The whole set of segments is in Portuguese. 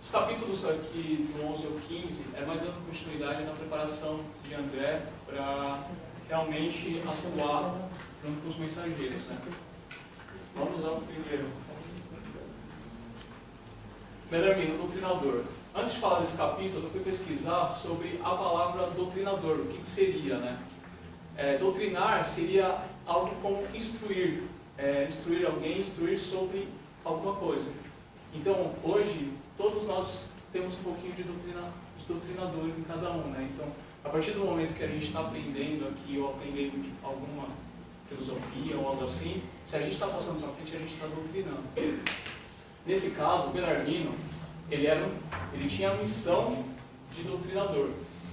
Os capítulos aqui do 11 ao 15 é mais dando continuidade na preparação de André para realmente atuar junto com os mensageiros, né? Vamos ao primeiro. Belarmino, doutrinador. Antes de falar desse capítulo, eu fui pesquisar sobre a palavra doutrinador. O que seria, né? Doutrinar seria algo como instruir. Instruir alguém, instruir sobre alguma coisa. Então, hoje, todos nós temos um pouquinho de doutrinador em cada um, né? Então, a partir do momento que a gente está aprendendo aqui, ou aprendendo alguma filosofia ou algo assim, se a gente está passando para frente, a gente está doutrinando. Nesse caso, o Belarmino, ele tinha a missão de doutrinador.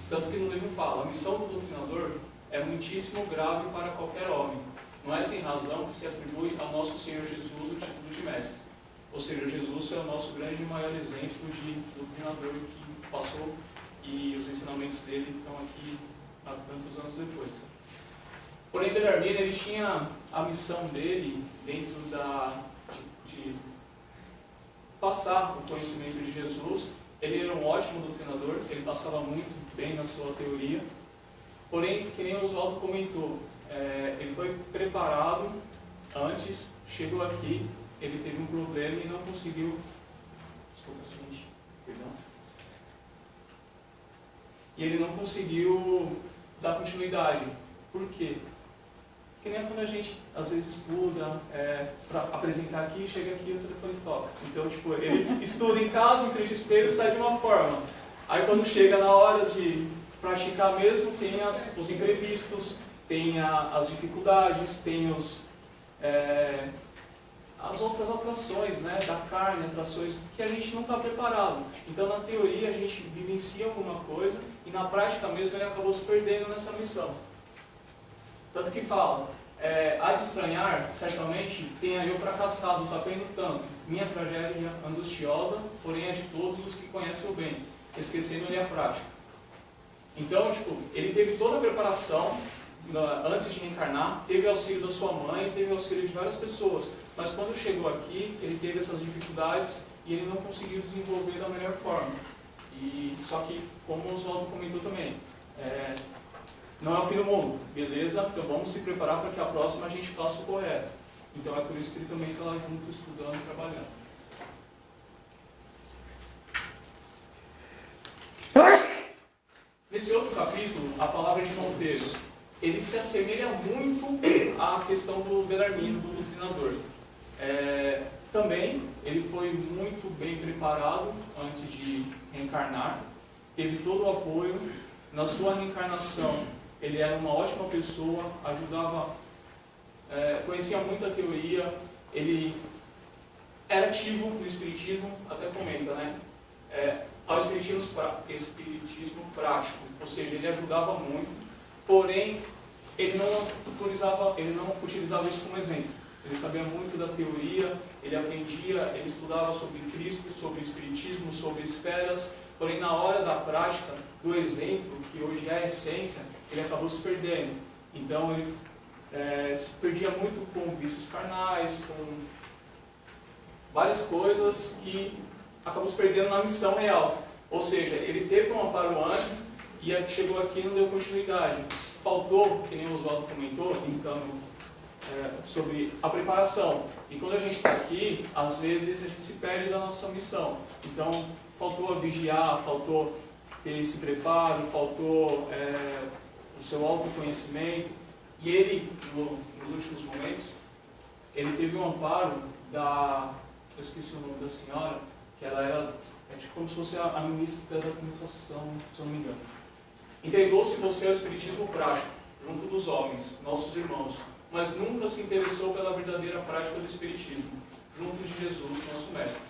Tanto que no livro fala, a missão do doutrinador é muitíssimo grave para qualquer homem. Não é sem razão que se atribui ao nosso Senhor Jesus o título de mestre. Ou seja, Jesus é o nosso grande e maior exemplo de doutrinador que passou, e os ensinamentos dele estão aqui há tantos anos depois. Porém, Belarmino, ele tinha a missão dele dentro de passar o conhecimento de Jesus. Ele era um ótimo doutrinador, ele passava muito bem na sua teoria. Porém, que nem o Oswaldo comentou, ele foi preparado antes, chegou aqui, ele teve um problema e não conseguiu... Desculpa, gente, perdão. E ele não conseguiu dar continuidade. Por quê? Porque nem quando a gente, às vezes, estuda, para apresentar aqui, chega aqui e o telefone toca. Então, tipo, ele estuda em casa, em frente ao espelho, sai de uma forma. Aí, quando chega na hora de praticar mesmo, tem os imprevistos, tem as dificuldades, tem as outras atrações, né, da carne, atrações que a gente não está preparado. Então, na teoria, a gente vivencia alguma coisa e na prática mesmo ele acabou se perdendo nessa missão. Tanto que fala, há de estranhar, certamente, tenha eu fracassado, sabendo tanto, minha tragédia angustiosa, porém é de todos os que conhecem o bem, esquecendo-lhe a prática. Então, tipo, ele teve toda a preparação antes de reencarnar, teve auxílio da sua mãe, teve auxílio de várias pessoas, mas quando chegou aqui, ele teve essas dificuldades e ele não conseguiu desenvolver da melhor forma. Só que, como o Oswaldo comentou também, não é o fim do mundo, beleza? Então vamos se preparar para que a próxima a gente faça o correto. Então é por isso que ele também está lá junto, estudando e trabalhando. Nesse outro capítulo, a palavra de Monteiro, ele se assemelha muito à questão do Belarmino, do doutrinador. Também, ele foi muito bem preparado antes de reencarnar, teve todo o apoio. Na sua reencarnação, ele era uma ótima pessoa, ajudava, conhecia muito a teoria, ele era ativo no espiritismo, até comenta, né? Ao espiritismo prático, ou seja, ele ajudava muito, porém, ele não utilizava isso como exemplo. Ele sabia muito da teoria, ele aprendia, ele estudava sobre Cristo, sobre Espiritismo, sobre esferas, porém na hora da prática, do exemplo, que hoje é a essência, ele acabou se perdendo. Então ele se perdia muito com vícios carnais, com várias coisas que acabou se perdendo na missão real. Ou seja, ele teve um amparo antes e chegou aqui e não deu continuidade. Faltou, que nem o Oswaldo comentou, então, sobre a preparação. E quando a gente está aqui, às vezes a gente se perde da nossa missão. Então, faltou vigiar, faltou ter esse preparo, faltou o seu autoconhecimento. E ele, nos últimos momentos, ele teve um amparo eu esqueci o nome da senhora, que ela era como se fosse a ministra da comunicação, se eu não me engano. Entregou-se você ao espiritismo prático, junto dos homens, nossos irmãos, mas nunca se interessou pela verdadeira prática do espiritismo, junto de Jesus, nosso mestre.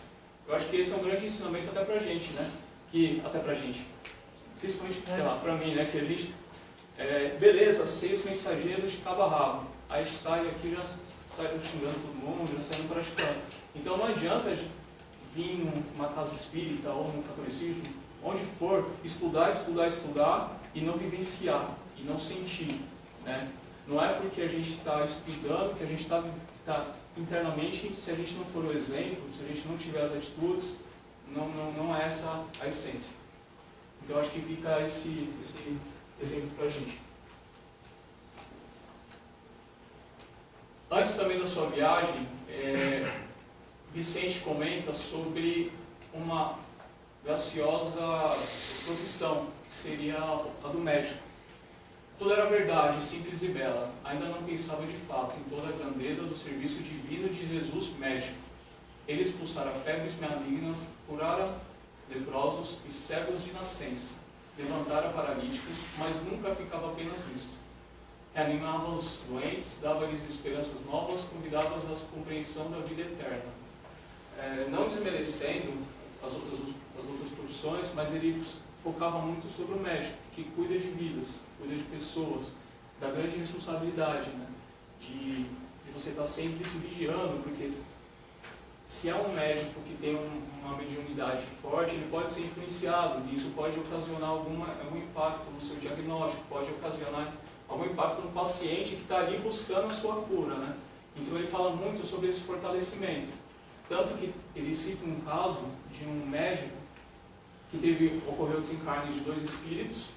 Eu acho que esse é um grande ensinamento até pra gente, né? Principalmente, sei lá, pra mim, né? Que a gente, beleza, sei os mensageiros de cabo a rabo. Aí a gente sai aqui, já sai xingando todo mundo, já sai praticando. Então não adianta vir numa casa espírita ou num catolicismo, onde for, estudar e não vivenciar, e não sentir, né? Não é porque a gente está estudando que a gente está internamente, se a gente não for o exemplo, se a gente não tiver as atitudes, não é essa a essência. Então acho que fica esse exemplo para a gente. Antes também da sua viagem, Vicente comenta sobre uma graciosa profissão, que seria a do médico. Tudo era verdade, simples e bela. Ainda não pensava de fato em toda a grandeza do serviço divino de Jesus médico. Ele expulsara febres malignas, curara leprosos e cegos de nascença, levantara paralíticos, mas nunca ficava apenas nisto. Reanimava os doentes, dava-lhes esperanças novas, convidava-os à compreensão da vida eterna. Não desmerecendo as outras profissões, mas ele focava muito sobre o médico, que cuida de vidas, cuida de pessoas, da grande responsabilidade, né? de você estar sempre se vigiando, porque se é um médico que tem uma mediunidade forte, ele pode ser influenciado, e isso pode ocasionar algum impacto no seu diagnóstico, pode ocasionar algum impacto no paciente que está ali buscando a sua cura, né? Então ele fala muito sobre esse fortalecimento. Tanto que ele cita um caso de um médico que ocorreu o desencarne de 2 espíritos,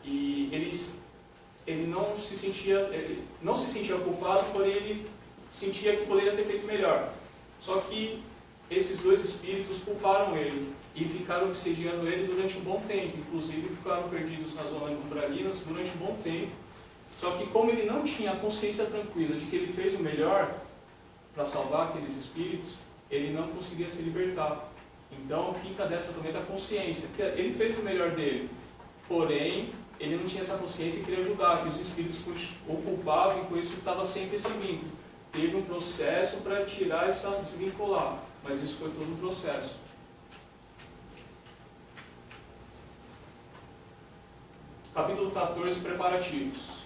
e ele não se sentia culpado, porém ele sentia que poderia ter feito melhor. Só que esses 2 espíritos culparam ele e ficaram obsediando ele durante um bom tempo, inclusive ficaram perdidos nas zonas umbralinas durante um bom tempo. Só que como ele não tinha a consciência tranquila de que ele fez o melhor para salvar aqueles espíritos, ele não conseguia se libertar. Então fica dessa também da consciência, porque ele fez o melhor dele, porém ele não tinha essa consciência e queria julgar, que os espíritos o culpavam, e com isso estava sempre esse vínculo. Teve um processo para tirar essa desvincular, mas isso foi todo um processo. Capítulo 14, preparativos.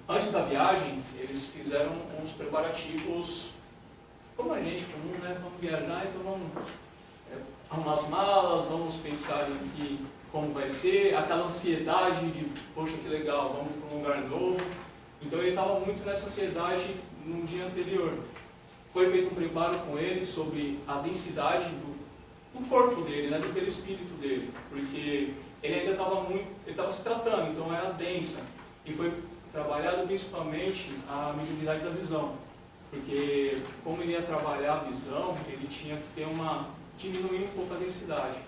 Antes da viagem, eles fizeram uns preparativos, como a gente comum, né? Vamos viajar, então vamos arrumar as malas, vamos pensar em como vai ser, aquela ansiedade de, poxa, que legal, vamos para um lugar novo. Então ele estava muito nessa ansiedade no dia anterior. Foi feito um preparo com ele sobre a densidade do corpo dele, né? Do perispírito dele, porque ele ainda estava se tratando, então era densa. E foi trabalhado principalmente a mediunidade da visão, porque como ele ia trabalhar a visão, ele tinha que diminuir um pouco a densidade.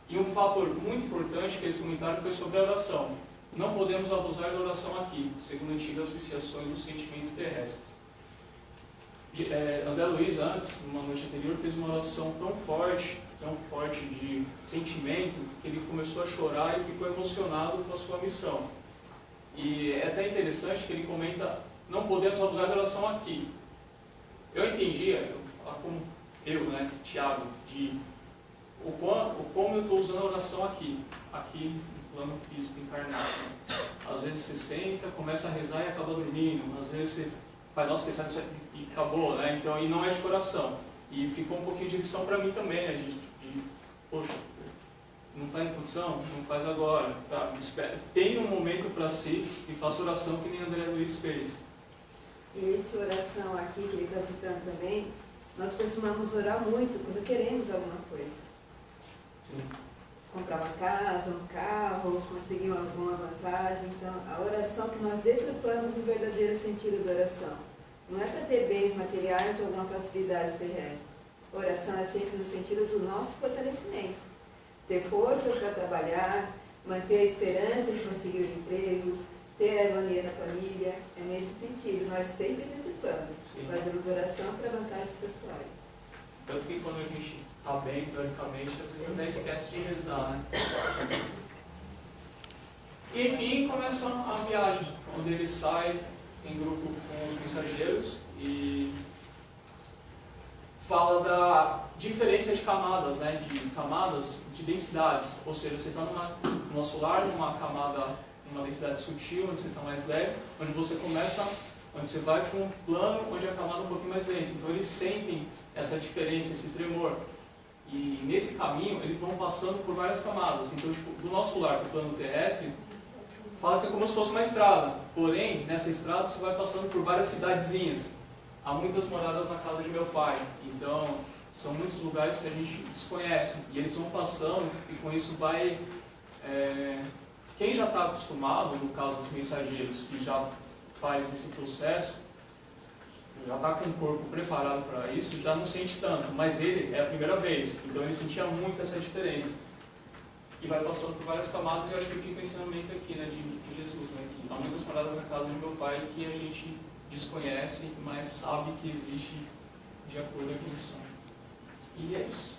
E um fator muito importante que eles comentaram foi sobre a oração. Não podemos abusar da oração aqui, segundo antigas viciações do sentimento terrestre. André Luiz, antes, numa noite anterior, fez uma oração tão forte de sentimento, que ele começou a chorar e ficou emocionado com a sua missão. E é até interessante que ele comenta, não podemos abusar da oração aqui. Eu entendia, como né, Tiago, de como eu estou usando a oração aqui no plano físico encarnado. Às vezes você senta, começa a rezar e acaba dormindo. Às vezes você faz, nossa, pensar nisso e acabou, né? Então, e não é de coração. E ficou um pouquinho de lição para mim também, né? Poxa, não está em condição? Não faz agora. Tá, espera. Tem um momento para si e faça oração que nem André Luiz fez. E essa oração aqui que ele está citando também, nós costumamos orar muito quando queremos alguma coisa. Sim. Comprar uma casa, um carro, conseguir alguma vantagem. Então, a oração que nós deturpamos o verdadeiro sentido da oração. Não é para ter bens materiais ou alguma facilidade terrestre. A oração é sempre no sentido do nosso fortalecimento. Ter forças para trabalhar, manter a esperança de conseguir o emprego, ter a harmonia na família. É nesse sentido. Nós sempre deturpamos. Fazemos oração para vantagens pessoais. Tanto que quando a gente está bem, teoricamente, às vezes até esquece de rezar, né? E enfim, começa a viagem, onde ele sai em grupo com os mensageiros e fala da diferença de camadas, né? De camadas de densidades. Ou seja, você está no nosso lar, numa camada, numa densidade sutil, onde você está mais leve, onde você vai para um plano onde a camada é um pouquinho mais densa. Então eles sentem essa diferença, esse tremor. E nesse caminho, eles vão passando por várias camadas. Então, do nosso lar para o plano terrestre, fala que é como se fosse uma estrada. Porém, nessa estrada você vai passando por várias cidadezinhas. Há muitas moradas na casa de meu pai. Então, São muitos lugares que a gente desconhece, e eles vão passando, e com isso vai... quem já está acostumado, no caso dos mensageiros, que já faz esse processo, já está com o corpo preparado para isso, já não sente tanto, mas ele é a primeira vez, então ele sentia muito essa diferença. E vai passando por várias camadas, e eu acho que fica o ensinamento aqui, né, de Jesus, né, que há muitas paradas na casa de meu pai que a gente desconhece, mas sabe que existe de acordo com a evolução. E é isso.